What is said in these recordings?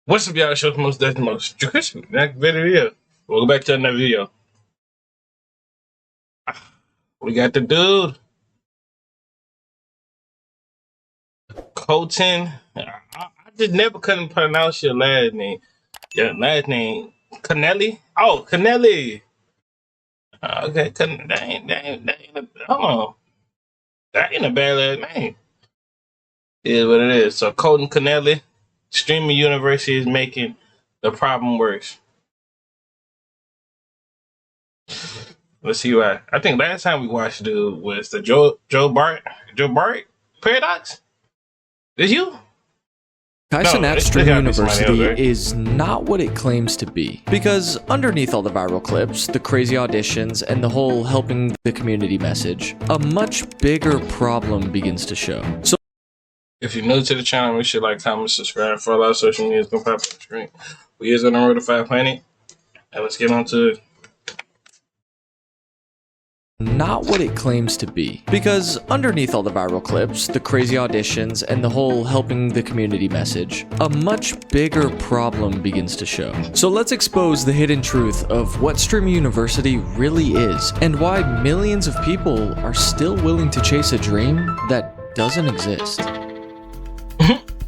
What's up, y'all? Show most that's the most Christmas. Next video. Welcome back to another video. We got the dude, Colton. I just never couldn't pronounce your last name. Your last name, Canelli. Oh, Canelli. Okay, hold on. That ain't a bad last name. It is what it is. So Colton Canelli, Streaming University is making the problem worse. Let's see why. I think last time we watched it was the Joe Bart paradox. Did you? Kaizenat Streaming University is not what it claims to be, because underneath all the viral clips, the crazy auditions, and the whole helping the community message, a much bigger problem begins to show. So, if you're new to the channel, make sure like, comment, subscribe. For a lot of social media, it's gonna pop up on the screen. We is on the road to 500, and let's get on to it. Not what it claims to be, because underneath all the viral clips, the crazy auditions, and the whole helping the community message, a much bigger problem begins to show. So let's expose the hidden truth of what Streaming University really is, and why millions of people are still willing to chase a dream that doesn't exist.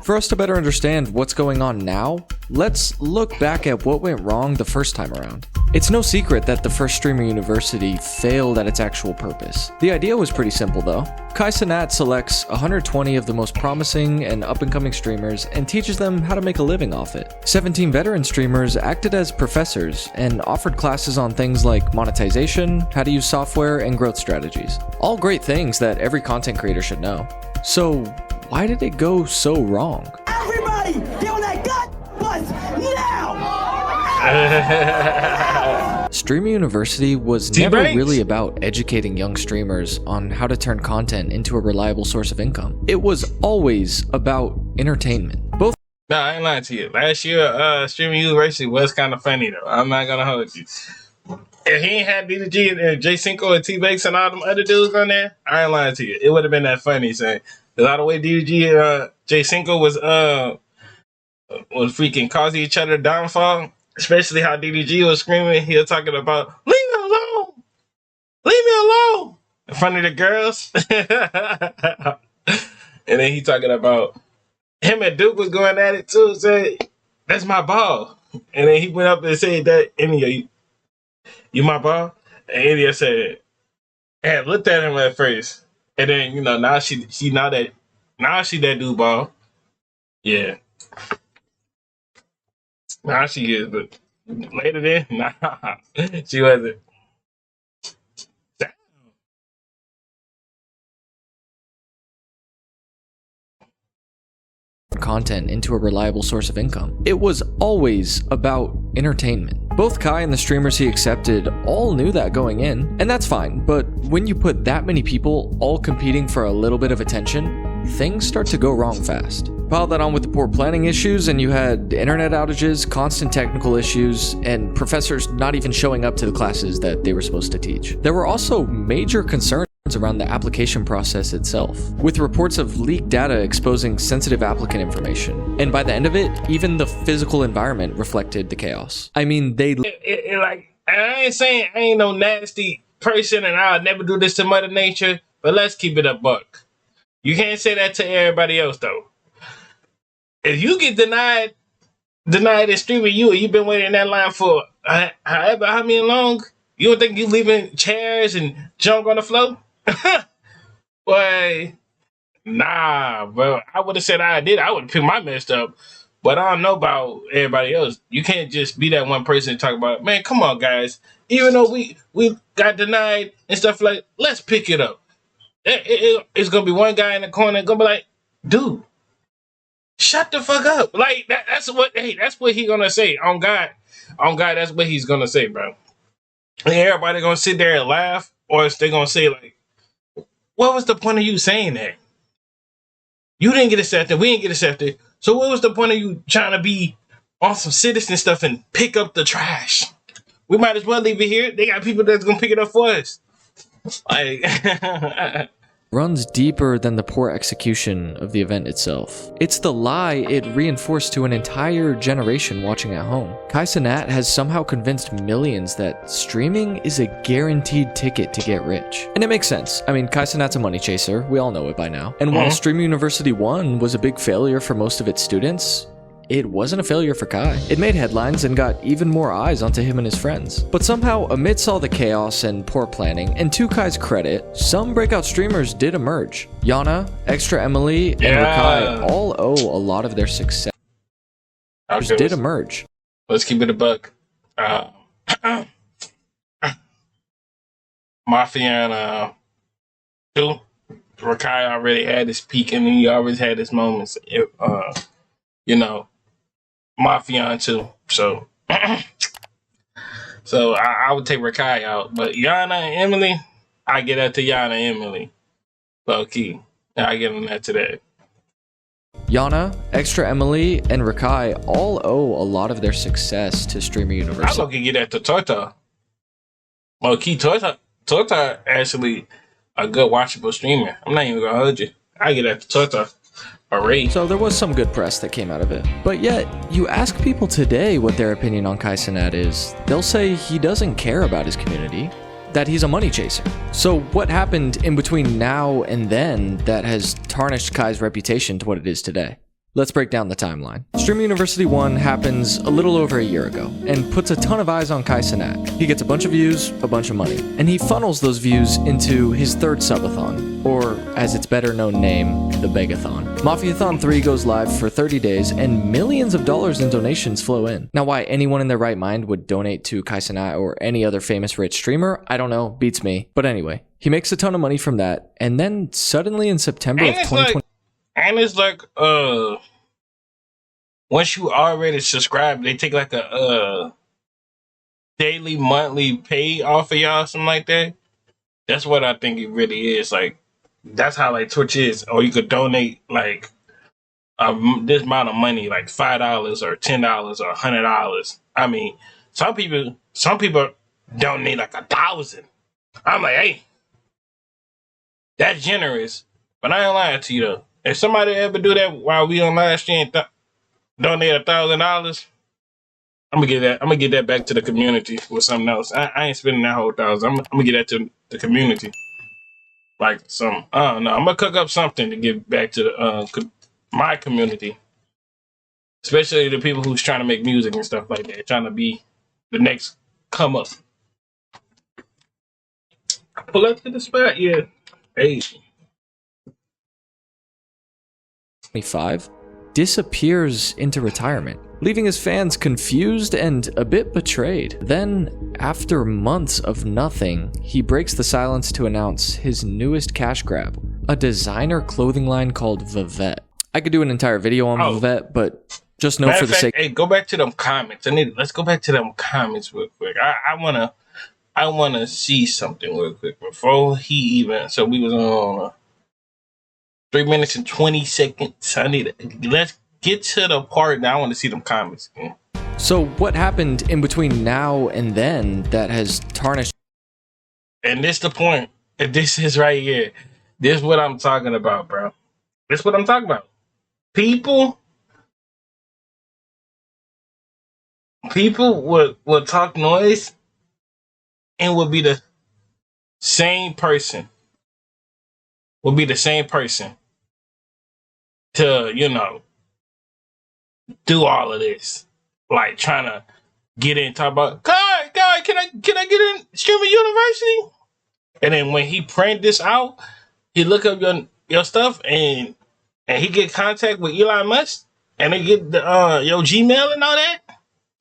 For us to better understand what's going on now, let's look back at what went wrong the first time around. It's no secret that the first Streaming University failed at its actual purpose. The idea was pretty simple though. Kaizenat selects 120 of the most promising and up-and-coming streamers and teaches them how to make a living off it. 17 veteran streamers acted as professors and offered classes on things like monetization, how to use software, and growth strategies. All great things that every content creator should know. So, why did it go so wrong? Everybody, get on that gut bus now! Streaming University was never really about educating young streamers on how to turn content into a reliable source of income. It was always about entertainment. No, I ain't lying to you. Last year, Streaming University was kind of funny though. I'm not gonna hold you. If he ain't had DDG and J5 and T-Bakes and all them other dudes on there, I ain't lying to you. It would have been that funny, saying a lot of way DDG and J5 was freaking causing each other downfall. Especially how DDG was screaming. He was talking about, leave me alone! Leave me alone! In front of the girls. And then he talking about him and Duke was going at it too. Said, that's my ball. And then he went up and said that, India, you my ball? And India said, and looked at him at first. And then, now she that dude ball. Yeah. Now she is, but later then, nah, she wasn't. Damn. Content into a reliable source of income. It was always about entertainment. Both Kai and the streamers he accepted all knew that going in, and that's fine, but when you put that many people all competing for a little bit of attention, things start to go wrong fast. Pile that on with the poor planning issues, and you had internet outages, constant technical issues, and professors not even showing up to the classes that they were supposed to teach. There were also major concerns around the application process itself, with reports of leaked data exposing sensitive applicant information. And by the end of it, even the physical environment reflected the chaos. I mean, I ain't saying I ain't no nasty person and I'll never do this to Mother Nature, but let's keep it a buck. You can't say that to everybody else though. If you get denied in streaming you've been waiting in that line for however how many long, you don't think you leaving chairs and junk on the floor? Boy, nah, bro. I would have said I did. I would have picked my mess up. But I don't know about everybody else. You can't just be that one person and talk about, man, come on, guys. Even though we got denied and stuff like, let's pick it up. It's going to be one guy in the corner going to be like, dude, shut the fuck up. Like, that's what he's going to say. On God, that's what he's going to say, bro. And everybody going to sit there and laugh, or they're going to say, like, what was the point of you saying that? You didn't get accepted. We didn't get accepted. So what was the point of you trying to be on some citizen stuff and pick up the trash? We might as well leave it here. They got people that's going to pick it up for us. Like, runs deeper than the poor execution of the event itself. It's the lie it reinforced to an entire generation watching at home. Kai Cenat has somehow convinced millions that streaming is a guaranteed ticket to get rich. And it makes sense. I mean, Kai Cenat's a money chaser, we all know it by now. And while Stream University 1 was a big failure for most of its students, it wasn't a failure for Kai. It made headlines and got even more eyes onto him and his friends. But somehow, amidst all the chaos and poor planning, and to Kai's credit, some breakout streamers did emerge. Yana, Extra Emily, and Rakai all owe a lot of their success. Okay, did emerge. Let's keep it a buck. Mafia 2, Rakai already had his peak and he always had his moments. You know, Mafia 2. So, I would take Rakai out. But Yana and Emily, I get that to Yana and Emily. Low key. I get on that today. Yana, Extra Emily, and Rakai all owe a lot of their success to Streamer University. I low key get that to Torta. Low key, Torta actually a good watchable streamer. I'm not even gonna hold you. I get that to Torta. So there was some good press that came out of it. But yet, you ask people today what their opinion on Kai Cenat is, they'll say he doesn't care about his community, that he's a money chaser. So what happened in between now and then that has tarnished Kai's reputation to what it is today? Let's break down the timeline. Stream University 1 happens a little over a year ago and puts a ton of eyes on Kai Cenat. He gets a bunch of views, a bunch of money, and he funnels those views into his third subathon, or as its better known name, the Begathon. Mafiathon 3 goes live for 30 days and millions of dollars in donations flow in. Now why anyone in their right mind would donate to Kai Cenat or any other famous rich streamer, I don't know, beats me. But anyway, he makes a ton of money from that, and then suddenly in September of 2020... And it's like, once you already subscribe, they take like a daily, monthly pay off of y'all, something like that. That's what I think it really is. Like, that's how like Twitch is. Or you could donate like this amount of money, like $5 or $10 or $100. I mean, some people donate like 1,000. I'm like, hey, that's generous. But I ain't lying to you though. If somebody ever do that while we on live stream, donate $1,000, I'm gonna get that back to the community with something else. I ain't spending that whole 1,000. I'm gonna get that to the community. Like some, I don't know. I'm gonna cook up something to give back to the my community, especially the people who's trying to make music and stuff like that, trying to be the next come up. Pull up to the spot, yeah. Hey. 25 disappears into retirement, leaving his fans confused and a bit betrayed. Then, after months of nothing, he breaks the silence to announce his newest cash grab, a designer clothing line called Vivette. I could do an entire video on Vivette, but just know for the sake... Hey, go back to them comments. Let's go back to them comments real quick. I wanna see something real quick before he even... So we was on 3 minutes and 20 seconds. Let's get to the part that I want to see them comments. So what happened in between now and then that has tarnished? And this the point. This is right here. This is what I'm talking about, bro. This is what I'm talking about. People will talk noise and will be the same person. Will be the same person to, you know, do all of this. Like trying to get in, talk about, guy, can I get in Streamer University? And then when he print this out, he look up your stuff and he get contact with Elon Musk and they get the your Gmail and all that.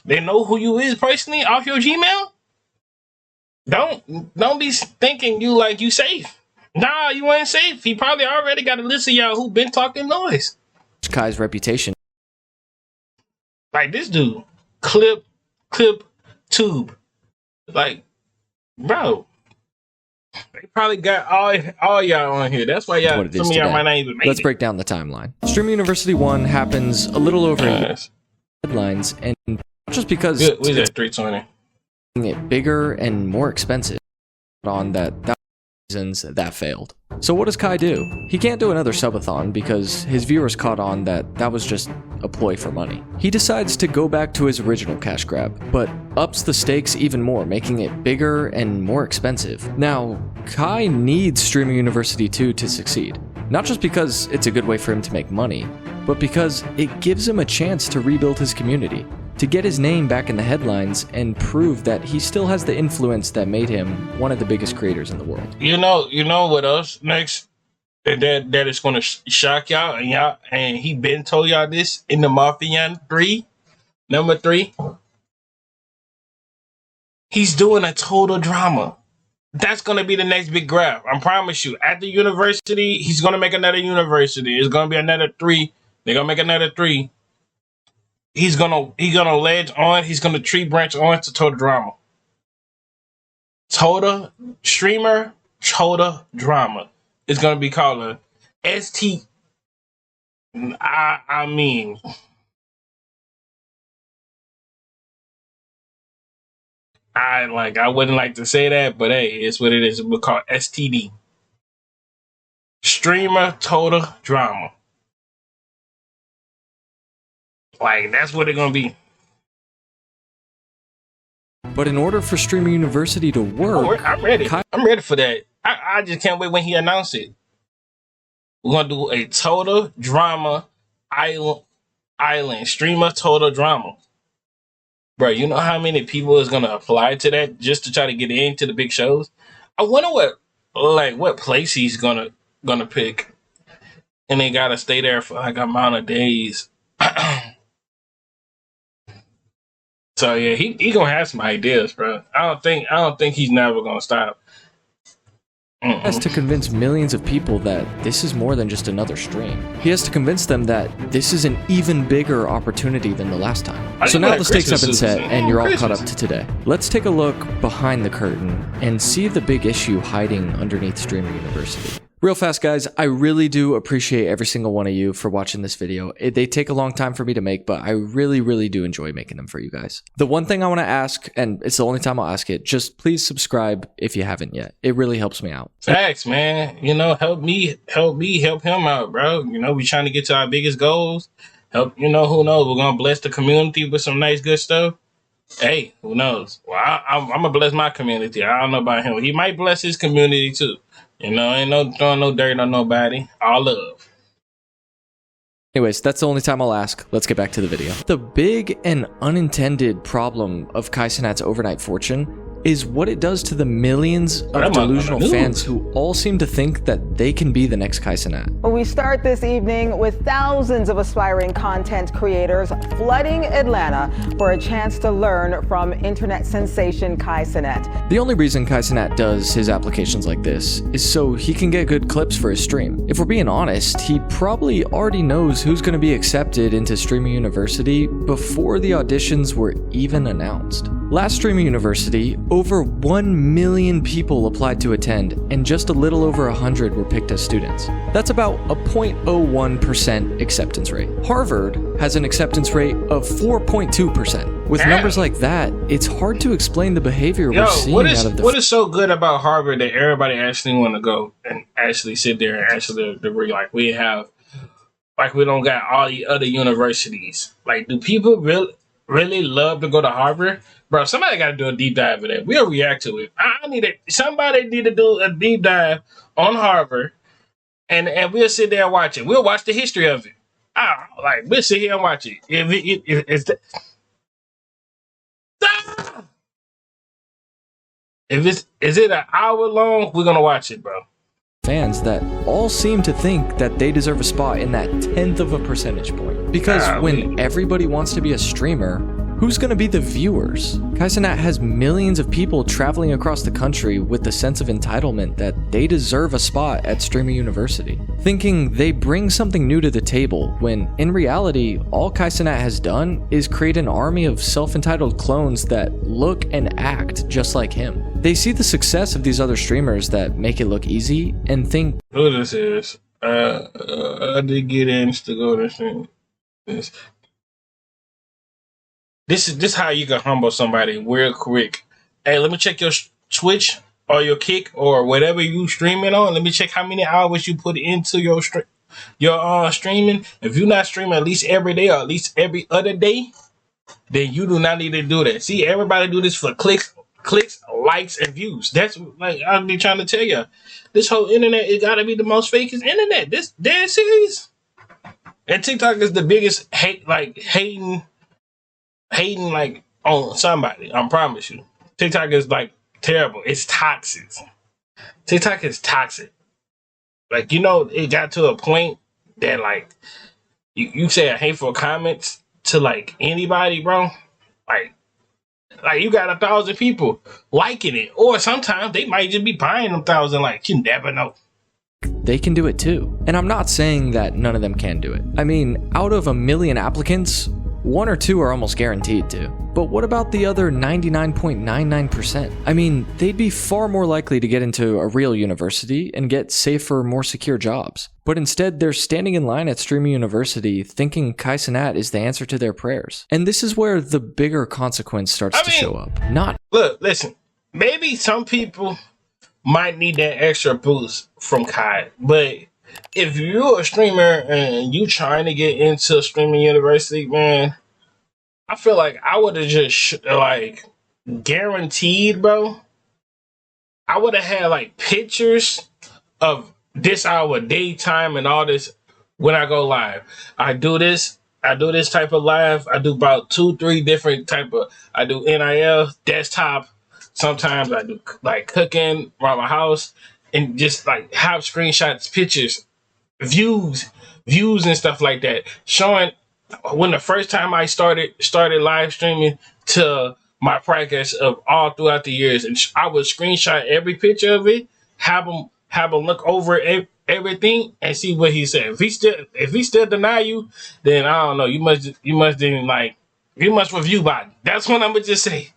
They know who you is personally off your Gmail. Don't be thinking you safe. Nah, you ain't safe. He probably already got a list of y'all who been talking noise. Kai's reputation. Like this dude, clip tube. Like, bro, they probably got all y'all on here. That's why y'all, some of y'all might not even make Let's break down the timeline. Stream University 1 happens a little over headlines, and not just because we're at 320. It bigger and more expensive on that reasons that failed. So what does Kai do? He can't do another subathon because his viewers caught on that was just a ploy for money. He decides to go back to his original cash grab, but ups the stakes even more, making it bigger and more expensive. Now, Kai needs Streamer University 2 to succeed. Not just because it's a good way for him to make money, but because it gives him a chance to rebuild his community, to get his name back in the headlines and prove that he still has the influence that made him one of the biggest creators in the world. You know what else next that is going to shock y'all, and he been told y'all this in the Mafia 3, number 3. He's doing a total drama. That's going to be the next big grab. I promise you. At the university, he's going to make another university. It's going to be another 3. They're going to make another 3. He's gonna ledge on. He's gonna tree branch on to Total Drama. Total streamer, Total Drama. It's gonna be called a ST. I mean, I wouldn't like to say that, but hey, it's what it is. We'll call it STD. Streamer Total Drama. Like, that's what it's gonna be. But in order for Streamer University to work, I'm ready. I'm ready for that. I just can't wait when he announces it. We're gonna do a Total Drama Island Streamer Total Drama. Bro, you know how many people is gonna apply to that just to try to get into the big shows? I wonder what place he's gonna pick, and they gotta stay there for like amount of days. So yeah, he gonna have some ideas, bro. I don't think he's never gonna stop. He has to convince millions of people that this is more than just another stream. He has to convince them that this is an even bigger opportunity than the last time. So now the stakes have been set and you're all caught up to today. Let's take a look behind the curtain and see the big issue hiding underneath Streamer University. Real fast, guys, I really do appreciate every single one of you for watching this video. They take a long time for me to make, but I really, really do enjoy making them for you guys. The one thing I want to ask, and it's the only time I'll ask it, just please subscribe if you haven't yet. It really helps me out. Facts, man. Help me, help him out, bro. We trying to get to our biggest goals. Who knows? We're going to bless the community with some nice, good stuff. Hey, who knows? Well, I'm going to bless my community. I don't know about him. He might bless his community, too. Ain't no throwing no dirt on nobody. All love. Anyways, that's the only time I'll ask. Let's get back to the video. The big and unintended problem of Kai Cenat's overnight fortune is what it does to the millions of delusional fans who all seem to think that they can be the next Kai Cenat. Well, we start this evening with thousands of aspiring content creators flooding Atlanta for a chance to learn from internet sensation Kai Cenat. The only reason Kai Cenat does his applications like this is so he can get good clips for his stream. If we're being honest, he probably already knows who's going to be accepted into Streamer University before the auditions were even announced. Last Streamer University, over 1 million people applied to attend, and just a little over 100 were picked as students. That's about a 0.01% acceptance rate. Harvard has an acceptance rate of 4.2%. With numbers like that, it's hard to explain the behavior we're seeing out of the... What is so good about Harvard that everybody actually want to go and actually sit there and actually like we don't got all the other universities? Like, do people really love to go to Harvard? Bro, somebody got to do a deep dive of that. We'll react to it. Somebody need to do a deep dive on Harvard, and we'll sit there and watch it. We'll watch the history of it. We'll sit here and watch it. Is it an hour long? We're gonna watch it, bro. Fans that all seem to think that they deserve a spot in that 1/10 of a percentage point. Because when everybody wants to be a streamer, who's going to be the viewers? Kai Cenat has millions of people traveling across the country with the sense of entitlement that they deserve a spot at Streamer University, thinking they bring something new to the table, when in reality, all Kai Cenat has done is create an army of self-entitled clones that look and act just like him. They see the success of these other streamers that make it look easy and think, who this is? I did get in to go to this. This is how you can humble somebody real quick. Hey, let me check your Twitch. or your Kick or whatever you streaming on. Let me check how many hours you put into your streaming. If you're not streaming at least every day or at least every other day, then you do not need to do that. See, everybody do this for clicks, likes, and views. That's like I'll be trying to tell you. This whole internet, it gotta be the most fakest internet. This dead serious. And TikTok is the biggest hating like on somebody. I promise you. TikTok is like terrible. It's toxic. TikTok is toxic. Like, you know, it got to a point that like you say a hateful comments to like anybody, bro. Like you got 1,000 people liking it, or sometimes they might just be buying them 1,000. Like, you never know. They can do it too. And I'm not saying that none of them can do it. I mean, out of 1 million applicants, 1 or 2 are almost guaranteed to. But what about the other 99.99%? I mean, they'd be far more likely to get into a real university and get safer, more secure jobs. But instead, they're standing in line at Streamer University thinking Kai Cenat is the answer to their prayers. And this is where the bigger consequence starts to show up. Look, listen, maybe some people might need that extra boost from Kai, but if you're a streamer and you trying to get into Streaming University, man, I feel like I would have just like guaranteed, bro. I would have had like pictures of this hour, daytime, and all this when I go live. I do this type of live. I do about 2-3 different type of. I do NIL, desktop. Sometimes I do like cooking around my house and just like have screenshots, pictures, views and stuff like that, showing when the first time I started live streaming to my progress of all throughout the years, and I would screenshot every picture of it, have a look over everything and see what he said. If he still deny you, then I don't know. You must review body. That's what I'm gonna just say.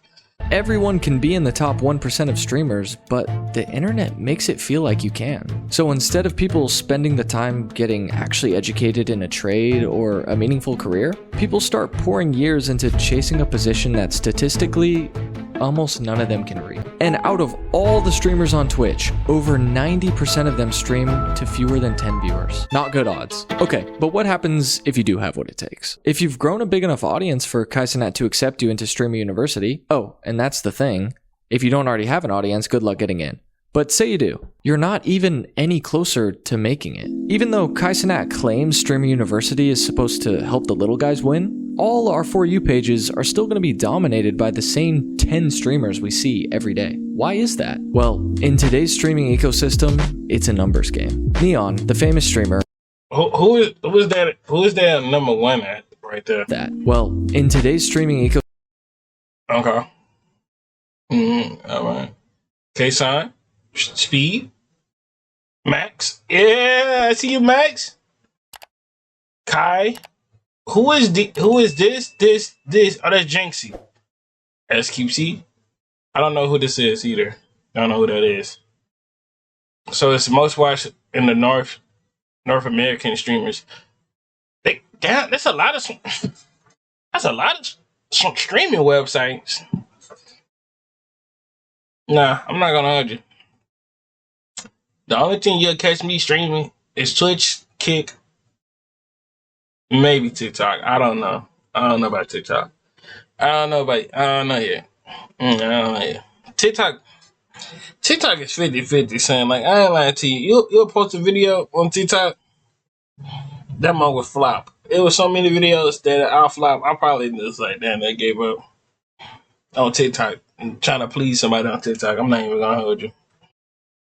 Everyone can be in the top 1% of streamers, but the internet makes it feel like you can. So instead of people spending the time getting actually educated in a trade or a meaningful career, people start pouring years into chasing a position that statistically, almost none of them can reach. And out of all the streamers on Twitch, over 90% of them stream to fewer than 10 viewers. Not good odds. Okay, but what happens if you do have what it takes? If you've grown a big enough audience for Kai Cenat to accept you into Streamer University, oh, and that's the thing, if you don't already have an audience, good luck getting in. But say you do, you're not even any closer to making it. Even though Kai Cenat claims Streamer University is supposed to help the little guys win, all our For You pages are still going to be dominated by the same 10 streamers we see every day. Why is that? Well, in today's streaming ecosystem, it's a numbers game. Neon, the famous streamer, who is that number one at right there? Well, in today's streaming ecosystem, okay. All right. K-Sign, Speed, Max. Yeah, I see you, Max. Kai. Who is this? Oh, that's Jinxie. SQC. I don't know who this is either. I don't know who that is. So it's most watched in the North American streamers. That's a lot of some streaming websites. Nah, I'm not gonna hold you. The only thing you'll catch me streaming is Twitch, Kick, maybe TikTok. I don't know. I don't know about TikTok. I don't know yet. I don't know yet. TikTok is 50-50, saying like, I ain't lying to you. You'll post a video on TikTok, that one would flop. It was so many videos that I'll flop. I probably just like, damn, they gave up on TikTok and trying to please somebody on TikTok. I'm not even gonna hold you.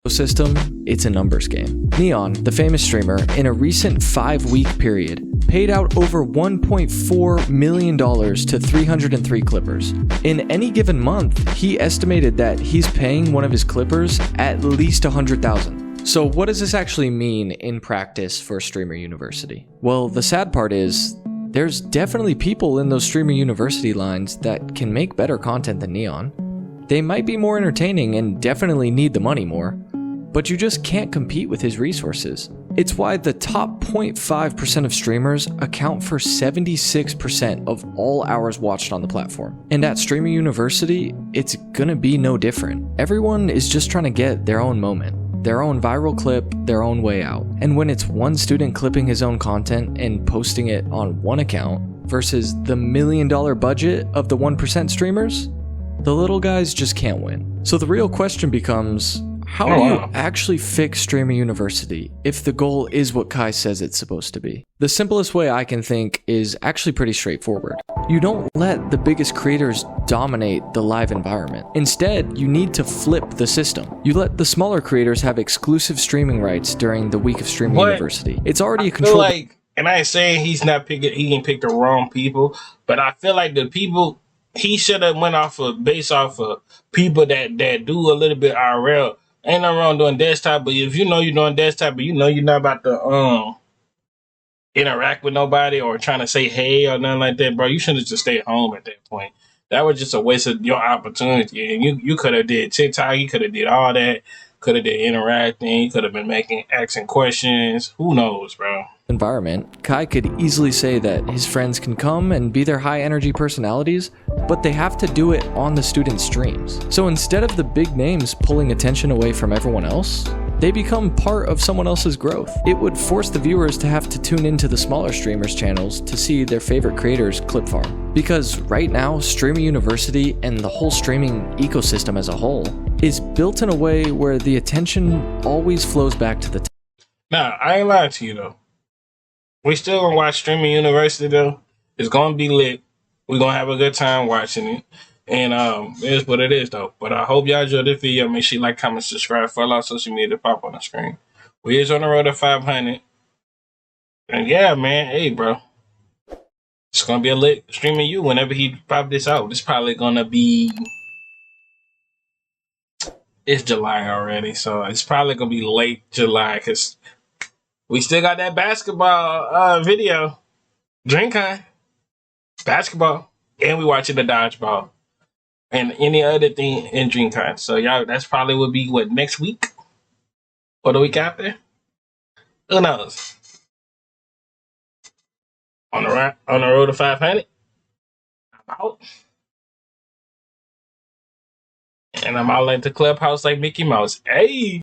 System, it's a numbers game. Neon, the famous streamer, in a recent 5-week period, paid out over $1.4 million to 303 clippers. In any given month, he estimated that he's paying one of his clippers at least $100,000. So what does this actually mean in practice for Streamer University? Well, the sad part is, there's definitely people in those Streamer University lines that can make better content than Neon. They might be more entertaining and definitely need the money more, but you just can't compete with his resources. It's why the top 0.5% of streamers account for 76% of all hours watched on the platform. And at Streamer University, it's gonna be no different. Everyone is just trying to get their own moment, their own viral clip, their own way out. And when it's one student clipping his own content and posting it on one account versus the $1 million budget of the 1% streamers, the little guys just can't win. So the real question becomes, how do you actually fix Streamer University if the goal is what Kai says it's supposed to be? The simplest way I can think is actually pretty straightforward. You don't let the biggest creators dominate the live environment. Instead, you need to flip the system. You let the smaller creators have exclusive streaming rights during the week of Streamer University. It's already a control. And I ain't saying he ain't picked the wrong people, but I feel like the people he should have went based off of people that do a little bit IRL. Ain't nothing wrong doing desktop, but if you know you're doing desktop, but you know you're not about to interact with nobody or trying to say hey or nothing like that, bro, you should have just stayed home at that point. That was just a waste of your opportunity. And you could have did TikTok, you could have did all that, could have did interacting, you could have been asking questions. Who knows, bro? Environment, Kai could easily say that his friends can come and be their high energy personalities, but they have to do it on the student streams. So instead of the big names pulling attention away from everyone else, they become part of someone else's growth. It would force the viewers to have to tune into the smaller streamers' channels to see their favorite creators clip farm. Because right now, Streamer University and the whole streaming ecosystem as a whole is built in a way where the attention always flows back to the top. Nah, I ain't lying to you though. We still gonna watch Streaming University though. It's gonna be lit. We're gonna have a good time watching it. And it is what it is though. But I hope y'all enjoyed this video. Make sure you like, comment, subscribe, follow our social media to pop on the screen. We is on the road to 500. And yeah, man, hey bro. It's gonna be a lit Streaming U whenever he pop this out. It's probably gonna be, it's July already, so it's probably gonna be late July because we still got that basketball video, DreamCon, basketball, and we watching the dodgeball and any other thing in DreamCon. So y'all, that's probably would be what, next week or the week after. Who knows? On the road to 500. I'm out, and I'm out like the clubhouse like Mickey Mouse. Hey.